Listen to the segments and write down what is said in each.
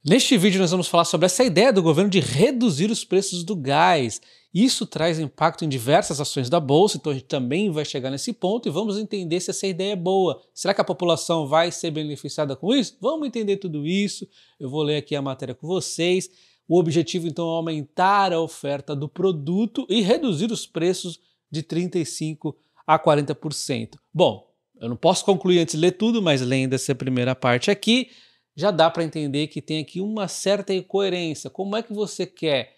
Neste vídeo nós vamos falar sobre essa ideia do governo de reduzir os preços do gás. Isso traz impacto em diversas ações da Bolsa, então a gente também vai chegar nesse ponto e vamos entender se essa ideia é boa. Será que a população vai ser beneficiada com isso? Vamos entender tudo isso. Eu vou ler aqui a matéria com vocês. O objetivo então é aumentar a oferta do produto e reduzir os preços de 35% a 40%. Bom, eu não posso concluir antes de ler tudo, mas lendo essa primeira parte aqui, já dá para entender que tem aqui uma certa incoerência. Como é que você quer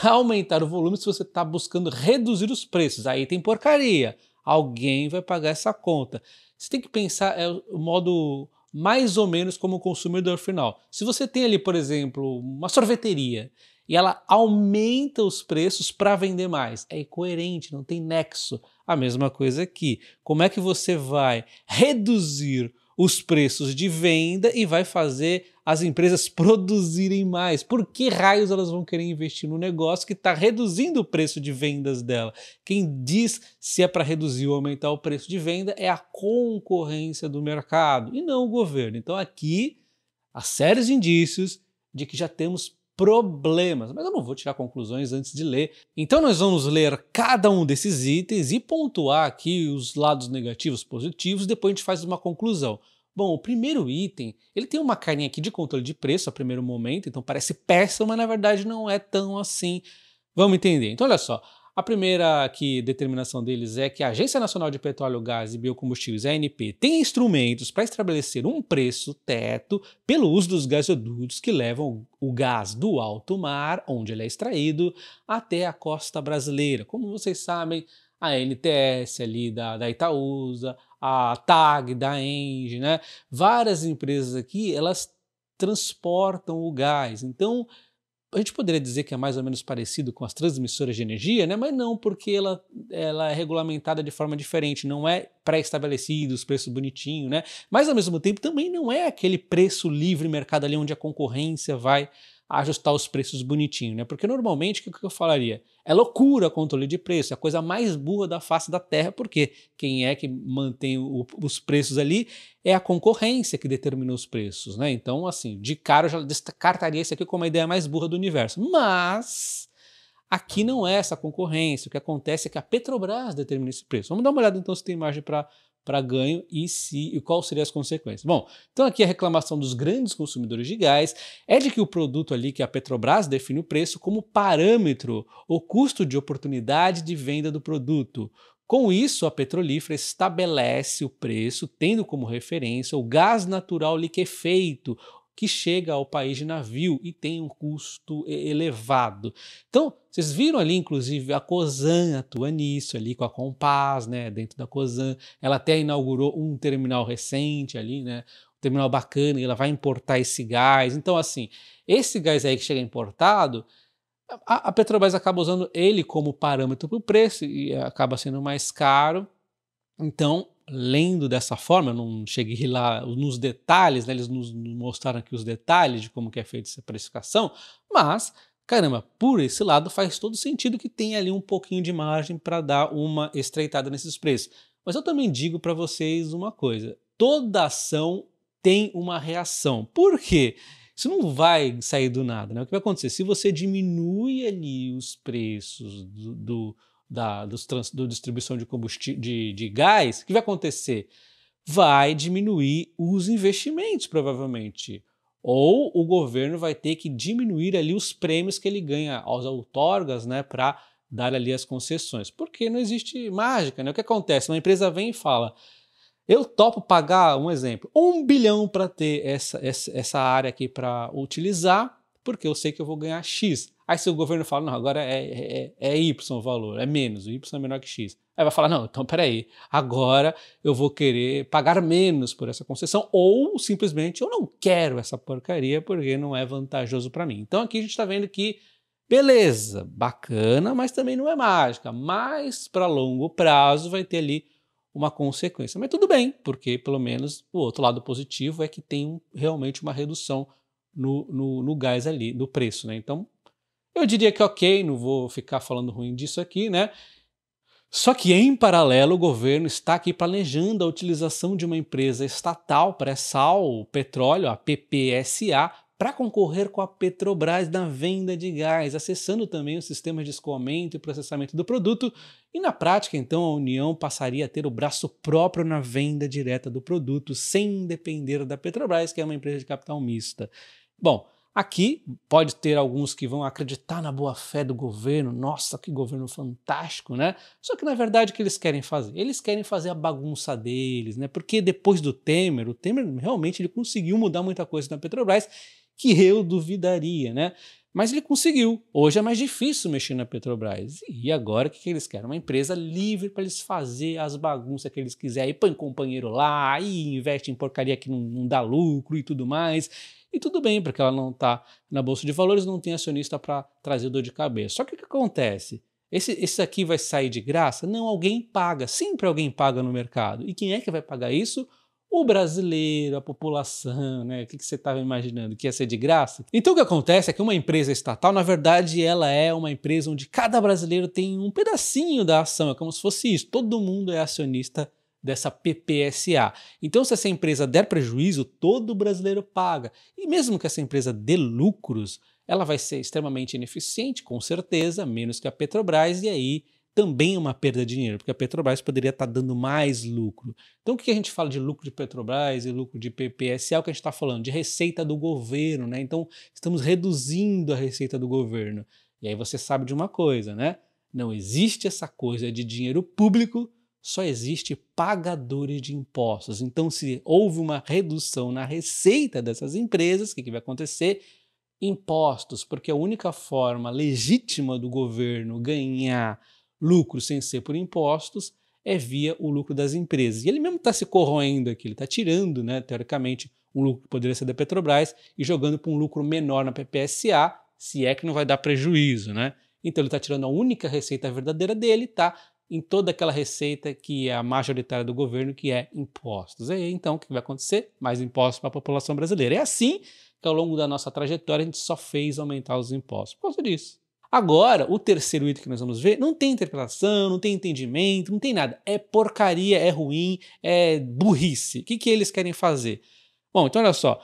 aumentar o volume se você está buscando reduzir os preços? Aí tem porcaria. Alguém vai pagar essa conta. Você tem que pensar o modo mais ou menos como o consumidor final. Se você tem ali, por exemplo, uma sorveteria e ela aumenta os preços para vender mais, é incoerente, não tem nexo. A mesma coisa aqui. Como é que você vai reduzir os preços de venda e vai fazer as empresas produzirem mais? Por que raios elas vão querer investir no negócio que está reduzindo o preço de vendas dela? Quem diz se é para reduzir ou aumentar o preço de venda é a concorrência do mercado e não o governo. Então aqui há sérios indícios de que já temos problemas, mas eu não vou tirar conclusões antes de ler. Então nós vamos ler cada um desses itens e pontuar aqui os lados negativos, positivos, depois a gente faz uma conclusão. Bom, o primeiro item, ele tem uma carinha aqui de controle de preço a primeiro momento, então parece péssimo, mas na verdade não é tão assim. Vamos entender. Então olha só, a primeira aqui, determinação deles é que a Agência Nacional de Petróleo, Gás e Biocombustíveis, a ANP, tem instrumentos para estabelecer um preço teto pelo uso dos gasodutos que levam o gás do alto mar, onde ele é extraído, até a costa brasileira. Como vocês sabem, a NTS ali da Itaúsa, a TAG da ENGIE, né? Várias empresas aqui, elas transportam o gás. Então, a gente poderia dizer que é mais ou menos parecido com as transmissoras de energia, né? Mas não, porque ela é regulamentada de forma diferente, não é pré-estabelecido, os preços bonitinhos, né? Mas ao mesmo tempo também não é aquele preço livre mercado ali onde a concorrência vai ajustar os preços bonitinho, né? Porque normalmente o que eu falaria? É loucura controle de preço, é a coisa mais burra da face da terra, porque quem é que mantém os preços ali é a concorrência que determina os preços, né? Então, assim, de cara eu já descartaria isso aqui como a ideia mais burra do universo. Mas aqui não é essa concorrência, o que acontece é que a Petrobras determina esse preço. Vamos dar uma olhada então se tem margem para ganho e quais seriam as consequências. Bom, então aqui a reclamação dos grandes consumidores de gás é de que o produto ali que a Petrobras define o preço como parâmetro, o custo de oportunidade de venda do produto. Com isso, a petrolífera estabelece o preço, tendo como referência o gás natural liquefeito, que chega ao país de navio e tem um custo elevado. Então, vocês viram ali, inclusive, a Cosan atua nisso ali com a Compass, né, dentro da Cosan. Ela até inaugurou um terminal recente ali, né, um terminal bacana, e ela vai importar esse gás. Então, assim, esse gás aí que chega importado, a Petrobras acaba usando ele como parâmetro para o preço e acaba sendo mais caro. Então, lendo dessa forma, eu não cheguei lá nos detalhes, né, eles nos mostraram aqui os detalhes de como que é feita essa precificação, mas, caramba, por esse lado faz todo sentido que tem ali um pouquinho de margem para dar uma estreitada nesses preços. Mas eu também digo para vocês uma coisa, toda ação tem uma reação. Por quê? Isso não vai sair do nada, né? O que vai acontecer? Se você diminui ali os preços da distribuição de combustível de gás, o que vai acontecer? Vai diminuir os investimentos, provavelmente. Ou o governo vai ter que diminuir ali os prêmios que ele ganha aos outorgas, né, para dar ali as concessões. Porque não existe mágica, né? O que acontece? Uma empresa vem e fala: eu topo pagar, um exemplo, 1 bilhão para ter essa área aqui para utilizar, porque eu sei que eu vou ganhar X. Aí se o governo fala, não, agora é Y o valor, é menos, o Y é menor que X. Aí vai falar, não, então peraí, agora eu vou querer pagar menos por essa concessão, ou simplesmente eu não quero essa porcaria porque não é vantajoso para mim. Então aqui a gente está vendo que, beleza, bacana, mas também não é mágica. Mas para longo prazo vai ter ali uma consequência. Mas tudo bem, porque pelo menos o outro lado positivo é que tem realmente uma redução no gás ali, no preço, né? Então, eu diria que ok, não vou ficar falando ruim disso aqui, né? Só que, em paralelo, o governo está aqui planejando a utilização de uma empresa estatal pré-sal, petróleo, a PPSA, para concorrer com a Petrobras na venda de gás, acessando também o sistema de escoamento e processamento do produto, e na prática, então, a União passaria a ter o braço próprio na venda direta do produto, sem depender da Petrobras, que é uma empresa de capital mista. Bom, aqui pode ter alguns que vão acreditar na boa-fé do governo, nossa, que governo fantástico, né? Só que na verdade o que eles querem fazer? Eles querem fazer a bagunça deles, né? Porque depois do Temer, o Temer realmente ele conseguiu mudar muita coisa na Petrobras, que eu duvidaria, né? Mas ele conseguiu. Hoje é mais difícil mexer na Petrobras. E agora o que eles querem? Uma empresa livre para eles fazer as bagunças que eles quiserem. E põe companheiro lá, e investe em porcaria que não dá lucro e tudo mais. E tudo bem, porque ela não está na Bolsa de Valores, não tem acionista para trazer dor de cabeça. Só que o que acontece? Esse aqui vai sair de graça? Não, alguém paga. Sempre alguém paga no mercado. E quem é que vai pagar isso? O brasileiro, a população, né? O que você estava imaginando? Que ia ser de graça? Então o que acontece é que uma empresa estatal, na verdade, ela é uma empresa onde cada brasileiro tem um pedacinho da ação. É como se fosse isso. Todo mundo é acionista dessa PPSA. Então, se essa empresa der prejuízo, todo brasileiro paga. E mesmo que essa empresa dê lucros, ela vai ser extremamente ineficiente, com certeza, menos que a Petrobras, e aí também é uma perda de dinheiro, porque a Petrobras poderia estar dando mais lucro. Então, o que a gente fala de lucro de Petrobras e lucro de PPSA é o que a gente está falando, de receita do governo, né? Então, estamos reduzindo a receita do governo. E aí você sabe de uma coisa, né? Não existe essa coisa de dinheiro público, só existe pagadores de impostos. Então, se houve uma redução na receita dessas empresas, o que vai acontecer? Impostos, porque a única forma legítima do governo ganhar lucro sem ser por impostos é via o lucro das empresas. E ele mesmo está se corroendo aqui, ele está tirando, né, teoricamente, um lucro que poderia ser da Petrobras e jogando para um lucro menor na PPSA, se é que não vai dar prejuízo, né? Então ele está tirando a única receita verdadeira dele, tá? Em toda aquela receita que é a majoritária do governo, que é impostos. E aí, então, o que vai acontecer? Mais impostos para a população brasileira. É assim que ao longo da nossa trajetória a gente só fez aumentar os impostos por causa disso. Agora, o terceiro item que nós vamos ver não tem interpretação, não tem entendimento, não tem nada. É porcaria, é ruim, é burrice. O que eles querem fazer? Bom, então olha só.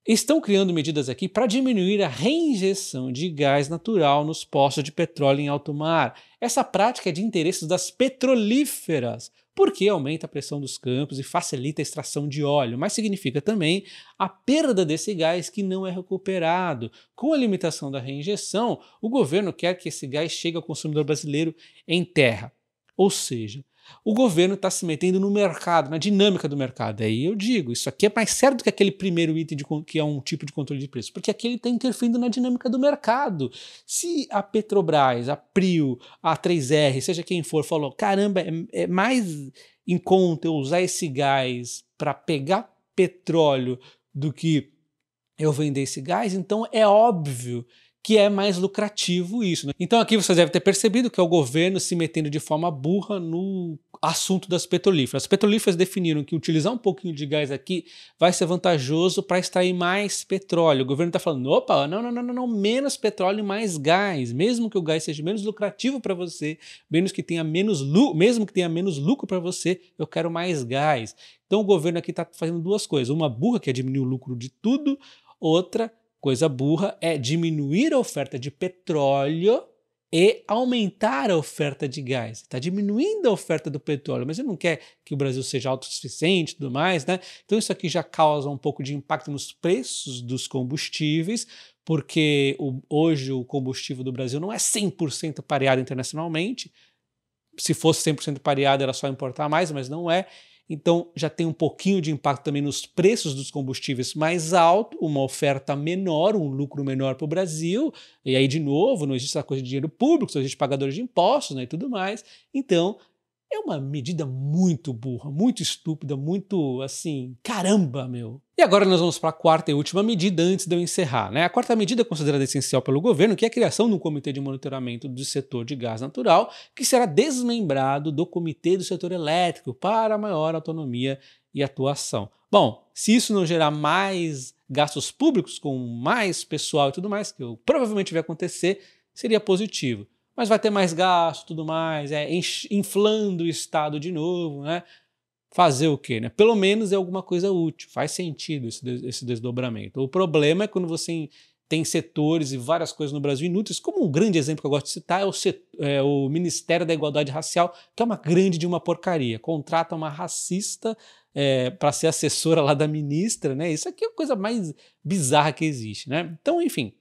Estão criando medidas aqui para diminuir a reinjeção de gás natural nos poços de petróleo em alto mar. Essa prática é de interesses das petrolíferas, porque aumenta a pressão dos campos e facilita a extração de óleo, mas significa também a perda desse gás que não é recuperado. Com a limitação da reinjeção, o governo quer que esse gás chegue ao consumidor brasileiro em terra. Ou seja, o governo está se metendo no mercado, na dinâmica do mercado. Aí eu digo, isso aqui é mais sério do que aquele primeiro item que é um tipo de controle de preço, porque aqui ele está interferindo na dinâmica do mercado. Se a Petrobras, a Prio, a 3R, seja quem for, falou, caramba, é mais em conta eu usar esse gás para pegar petróleo do que eu vender esse gás, então é óbvio que é mais lucrativo isso, né? Então aqui você deve ter percebido que é o governo se metendo de forma burra no assunto das petrolíferas. As petrolíferas definiram que utilizar um pouquinho de gás aqui vai ser vantajoso para extrair mais petróleo. O governo está falando, opa, não, menos petróleo e mais gás. Mesmo que o gás seja menos lucrativo para você, mesmo que tenha menos lucro para você, eu quero mais gás. Então o governo aqui está fazendo duas coisas. Uma burra, que é diminuir o lucro de tudo, outra coisa burra é diminuir a oferta de petróleo e aumentar a oferta de gás. Está diminuindo a oferta do petróleo, mas ele não quer que o Brasil seja autossuficiente e tudo mais, né? Então isso aqui já causa um pouco de impacto nos preços dos combustíveis, porque hoje o combustível do Brasil não é 100% pareado internacionalmente. Se fosse 100% pareado era só importar mais, mas não é. Então já tem um pouquinho de impacto também nos preços dos combustíveis mais alto, uma oferta menor, um lucro menor para o Brasil, e aí de novo não existe essa coisa de dinheiro público, só existe pagadores de impostos, né, e tudo mais. Então é uma medida muito burra, muito estúpida, muito assim, caramba, meu. E agora nós vamos para a quarta e última medida antes de eu encerrar, né? A quarta medida é considerada essencial pelo governo, que é a criação de um comitê de monitoramento do setor de gás natural, que será desmembrado do comitê do setor elétrico para maior autonomia e atuação. Bom, se isso não gerar mais gastos públicos com mais pessoal e tudo mais, que provavelmente vai acontecer, seria positivo. Mas vai ter mais gasto, tudo mais, inflando o Estado de novo, né? fazer o quê, né? Pelo menos é alguma coisa útil, faz sentido esse desdobramento. O problema é quando você tem setores e várias coisas no Brasil inúteis, como um grande exemplo que eu gosto de citar é o Ministério da Igualdade Racial, que é uma grande de uma porcaria. Contrata uma racista para ser assessora lá da ministra, né? Isso aqui é a coisa mais bizarra que existe, né? Então, enfim,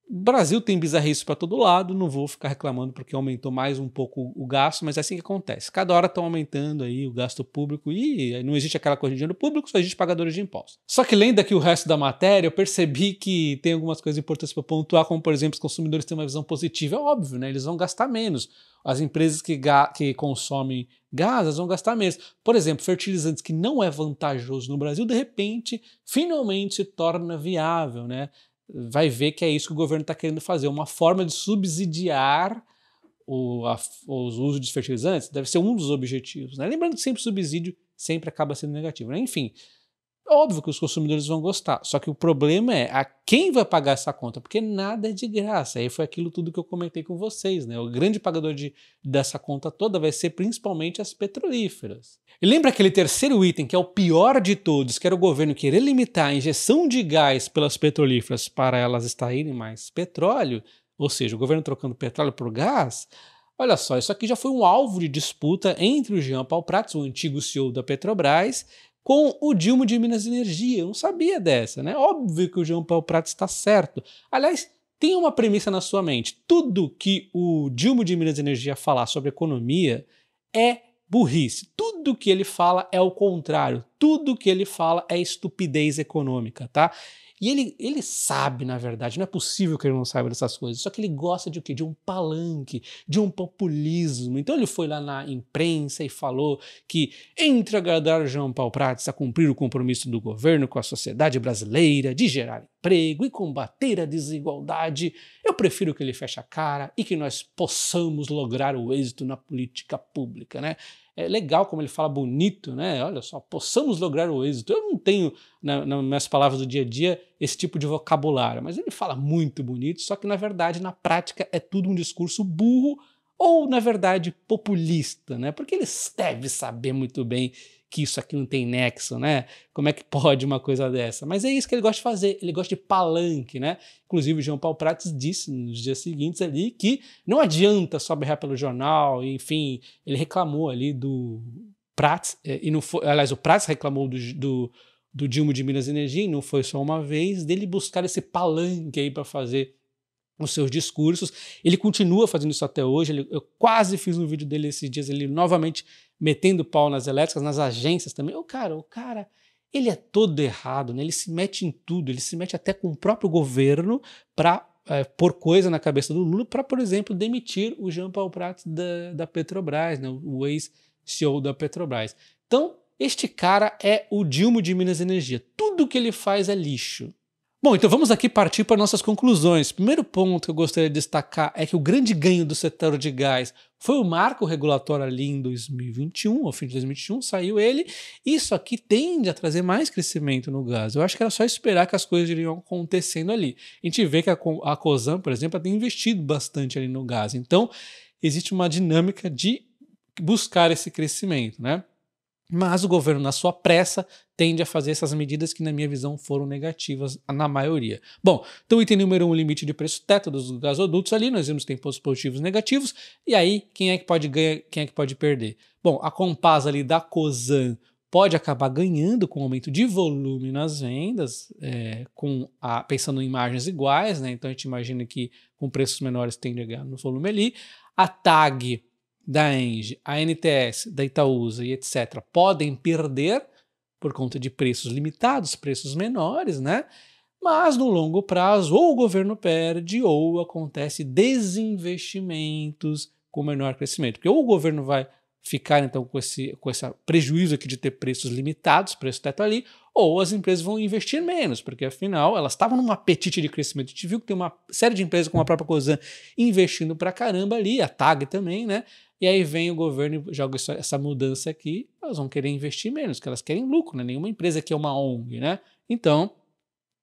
o Brasil tem bizarrice para todo lado, não vou ficar reclamando porque aumentou mais um pouco o gasto, mas é assim que acontece. Cada hora estão aumentando aí o gasto público e não existe aquela coisa de dinheiro público, só existe pagadores de impostos. Só que lendo aqui o resto da matéria, eu percebi que tem algumas coisas importantes para pontuar, como por exemplo, os consumidores têm uma visão positiva. É óbvio, né? Eles vão gastar menos. As empresas que consomem gás, elas vão gastar menos. Por exemplo, fertilizantes que não é vantajoso no Brasil, de repente, finalmente se torna viável, né? Vai ver que é isso que o governo está querendo fazer, uma forma de subsidiar os usos de fertilizantes, deve ser um dos objetivos, né? Lembrando que sempre o subsídio sempre acaba sendo negativo, né? Enfim, óbvio que os consumidores vão gostar, só que o problema é a quem vai pagar essa conta, porque nada é de graça. Aí foi aquilo tudo que eu comentei com vocês, né? O grande pagador dessa conta toda vai ser principalmente as petrolíferas. E lembra aquele terceiro item, que é o pior de todos, que era o governo querer limitar a injeção de gás pelas petrolíferas para elas extraírem mais petróleo, ou seja, o governo trocando petróleo por gás? Olha só, isso aqui já foi um alvo de disputa entre o Jean Paul Prats, o antigo CEO da Petrobras, com o Dilma de Minas Energia. Eu não sabia dessa, né? Óbvio que o Jean Paul Prats está certo. Aliás, tem uma premissa na sua mente. Tudo que o Dilma de Minas Energia falar sobre economia é burrice. Tudo que ele fala é o contrário. Tudo que ele fala é estupidez econômica, tá? E ele sabe, na verdade, não é possível que ele não saiba dessas coisas, só que ele gosta de o quê? De um palanque, de um populismo. Então ele foi lá na imprensa e falou que entre agradar Jean Paul Prats a cumprir o compromisso do governo com a sociedade brasileira de gerar emprego e combater a desigualdade, eu prefiro que ele feche a cara e que nós possamos lograr o êxito na política pública, né? É legal como ele fala bonito, né? Olha só, possamos lograr o êxito. Eu não tenho, nas minhas palavras do dia a dia, esse tipo de vocabulário, mas ele fala muito bonito, só que na verdade, na prática, é tudo um discurso burro ou, na verdade, populista, né? Porque ele deve saber muito bem que isso aqui não tem nexo, né? Como é que pode uma coisa dessa? Mas é isso que ele gosta de fazer, ele gosta de palanque, né? Inclusive o Jean Paul Prats disse nos dias seguintes ali que não adianta só berrar pelo jornal, enfim, ele reclamou ali do Prats, e não foi, aliás, o Prats reclamou do Dilma de Minas Energia, e não foi só uma vez, dele buscar esse palanque aí para fazer os seus discursos. Ele continua fazendo isso até hoje. Eu quase fiz um vídeo dele esses dias, ele novamente metendo pau nas elétricas, nas agências também. O cara, ele é todo errado, né? Ele se mete em tudo, ele se mete até com o próprio governo para pôr coisa na cabeça do Lula para, por exemplo, demitir o Jean Paul Prats da Petrobras, né? O ex-CEO da Petrobras. Então, este cara é o Dilma de Minas Energia. Tudo que ele faz é lixo. Bom, então vamos aqui partir para nossas conclusões. Primeiro ponto que eu gostaria de destacar é que o grande ganho do setor de gás foi o marco regulatório ali em 2021, ao fim de 2021, saiu ele. Isso aqui tende a trazer mais crescimento no gás. Eu acho que era só esperar que as coisas iriam acontecendo ali. A gente vê que a Cosan, por exemplo, tem investido bastante ali no gás. Então, existe uma dinâmica de buscar esse crescimento, né? Mas o governo, na sua pressa, tende a fazer essas medidas que, na minha visão, foram negativas na maioria. Bom, então item número 1, limite de preço teto dos gasodutos ali, nós vimos que tem pontos positivos e negativos, e aí quem é que pode ganhar, quem é que pode perder? Bom, a Compasa ali da Cosan pode acabar ganhando com aumento de volume nas vendas, pensando em margens iguais, né? Então a gente imagina que com preços menores tende a ganhar no volume ali. A TAG da ENGIE, a NTS, da Itaúsa e etc. podem perder por conta de preços limitados, preços menores, né? Mas no longo prazo, ou o governo perde, ou acontece desinvestimentos com menor crescimento. Porque ou o governo vai ficar então com esse prejuízo aqui de ter preços limitados, preço teto ali, ou as empresas vão investir menos, porque afinal elas estavam num apetite de crescimento. A gente viu que tem uma série de empresas como a própria Cosan investindo pra caramba ali, a TAG também, né? E aí vem o governo e joga essa mudança aqui, elas vão querer investir menos, porque elas querem lucro, né? Nenhuma empresa aqui é uma ONG, né? Então,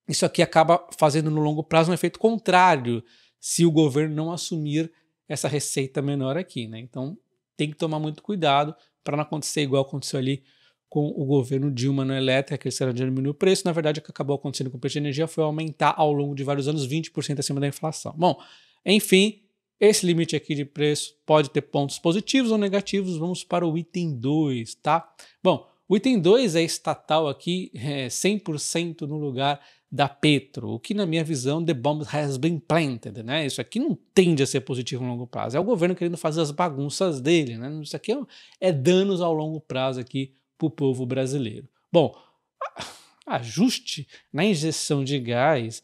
isso aqui acaba fazendo no longo prazo um efeito contrário se o governo não assumir essa receita menor aqui, né? Então, tem que tomar muito cuidado, para não acontecer igual aconteceu ali com o governo Dilma na elétrica, que eles queriam diminuir o preço. Na verdade, o que acabou acontecendo com o preço de energia foi aumentar ao longo de vários anos 20% acima da inflação. Bom, enfim, esse limite aqui de preço pode ter pontos positivos ou negativos. Vamos para o item 2, tá? Bom, o item 2 é estatal aqui, 100% no lugar da Petro, o que na minha visão, the bomb has been planted, né? Isso aqui não tende a ser positivo no longo prazo. É o governo querendo fazer as bagunças dele, né? Isso aqui é danos ao longo prazo aqui para o povo brasileiro. Bom, ajuste na injeção de gás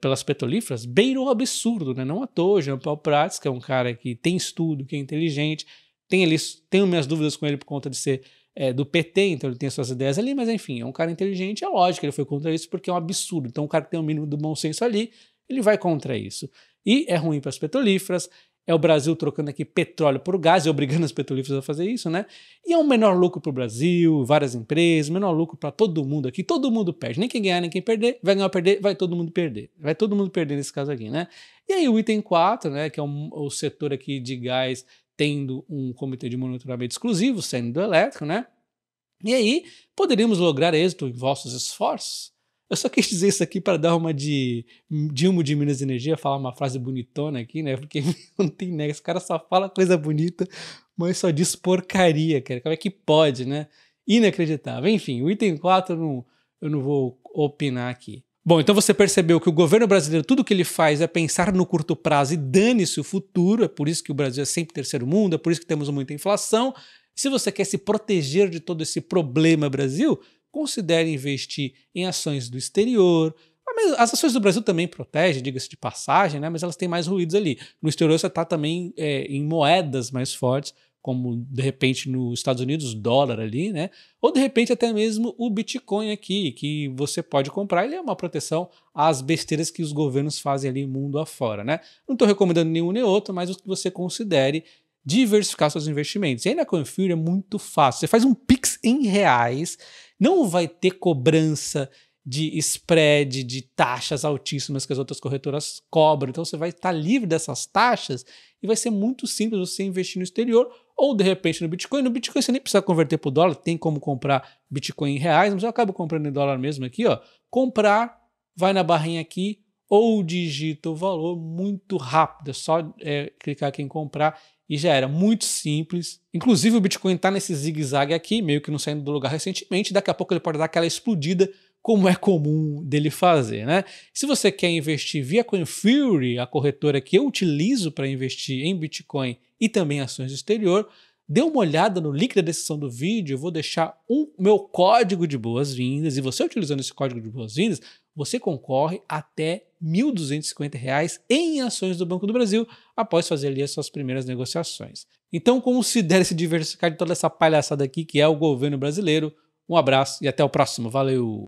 pelas petrolíferas beira um absurdo, né? Não à toa, Jean Paul Prats, que é um cara que tem estudo, que é inteligente, tenho minhas dúvidas com ele por conta de ser do PT, então ele tem suas ideias ali, mas enfim, é um cara inteligente, é lógico que ele foi contra isso porque é um absurdo. Então, um cara que tem o mínimo do bom senso ali, ele vai contra isso. E é ruim para as petrolíferas, é o Brasil trocando aqui petróleo por gás e obrigando as petrolíferas a fazer isso, né? E é um menor lucro para o Brasil, várias empresas, menor lucro para todo mundo aqui, todo mundo perde, nem quem ganhar, nem quem perder, vai ganhar ou perder, vai todo mundo perder. Vai todo mundo perder nesse caso aqui, né? E aí o item 4, né, que é o setor aqui de gás tendo um comitê de monitoramento exclusivo, sendo do elétrico, né? E aí, poderíamos lograr êxito em vossos esforços? Eu só quis dizer isso aqui para dar uma de Dilma de Minas Energia, falar uma frase bonitona aqui, né? Porque não tem, né? Esse cara só fala coisa bonita, mas só diz porcaria, cara. Como é que pode, né? Inacreditável. Enfim, o item 4 eu não vou opinar aqui. Bom, então você percebeu que o governo brasileiro, tudo que ele faz é pensar no curto prazo e dane-se o futuro, é por isso que o Brasil é sempre terceiro mundo, é por isso que temos muita inflação. Se você quer se proteger de todo esse problema Brasil, considere investir em ações do exterior. As ações do Brasil também protegem, diga-se de passagem, né? Mas elas têm mais ruídos ali. No exterior você está também em moedas mais fortes, como de repente nos Estados Unidos, dólar ali, né? Ou de repente até mesmo o Bitcoin aqui, que você pode comprar, ele é uma proteção às besteiras que os governos fazem ali mundo afora, né? Não estou recomendando nenhum nem outro, mas o que você considere diversificar seus investimentos. E aí na CoinFury é muito fácil. Você faz um Pix em reais, não vai ter cobrança de spread, de taxas altíssimas que as outras corretoras cobram. Então você vai estar livre dessas taxas e vai ser muito simples você investir no exterior ou de repente no Bitcoin. No Bitcoin você nem precisa converter para o dólar, tem como comprar Bitcoin em reais, mas eu acabo comprando em dólar mesmo aqui, ó. Comprar, vai na barrinha aqui ou digita o valor muito rápido. É só clicar aqui em comprar e já era muito simples. Inclusive o Bitcoin está nesse zigue-zague aqui, meio que não saindo do lugar recentemente. Daqui a pouco ele pode dar aquela explodida, como é comum dele fazer, né? Se você quer investir via CoinFury, a corretora que eu utilizo para investir em Bitcoin e também em ações do exterior, dê uma olhada no link da descrição do vídeo. Eu vou deixar meu código de boas-vindas e você utilizando esse código de boas-vindas, você concorre até R$ 1.250 em ações do Banco do Brasil após fazer ali as suas primeiras negociações. Então considere se diversificar de toda essa palhaçada aqui que é o governo brasileiro. Um abraço e até o próximo. Valeu!